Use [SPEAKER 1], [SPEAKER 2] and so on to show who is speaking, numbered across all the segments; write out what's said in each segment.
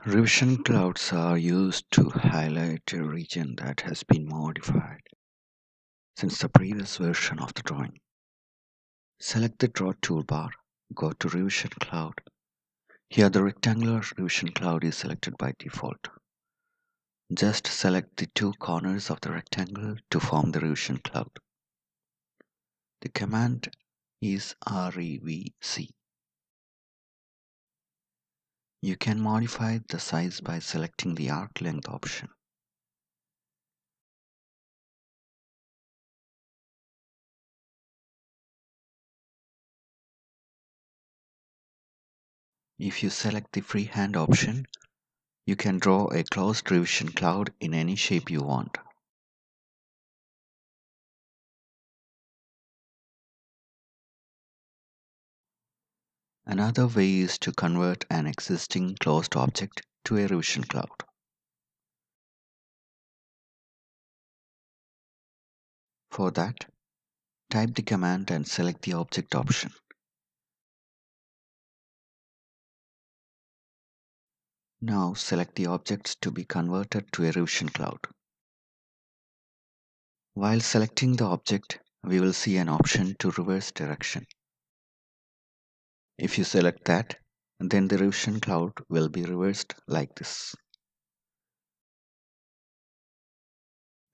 [SPEAKER 1] Revision clouds are used to highlight a region that has been modified since the previous version of the drawing. Select the Draw toolbar, go to Revision Cloud. Here the rectangular revision cloud is selected by default. Just select the two corners of the rectangle to form the revision cloud. The command is REVC. You can modify the size by selecting the arc length option. If you select the freehand option, you can draw a closed revision cloud in any shape you want. Another way is to convert an existing closed object to a revision cloud. For that, type the command and select the object option. Now select the objects to be converted to a revision cloud. While selecting the object, we will see an option to reverse direction. If you select that, then the revision cloud will be reversed like this.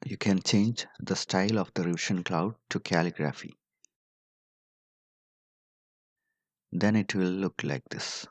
[SPEAKER 1] You can change the style of the revision cloud to calligraphy. Then it will look like this.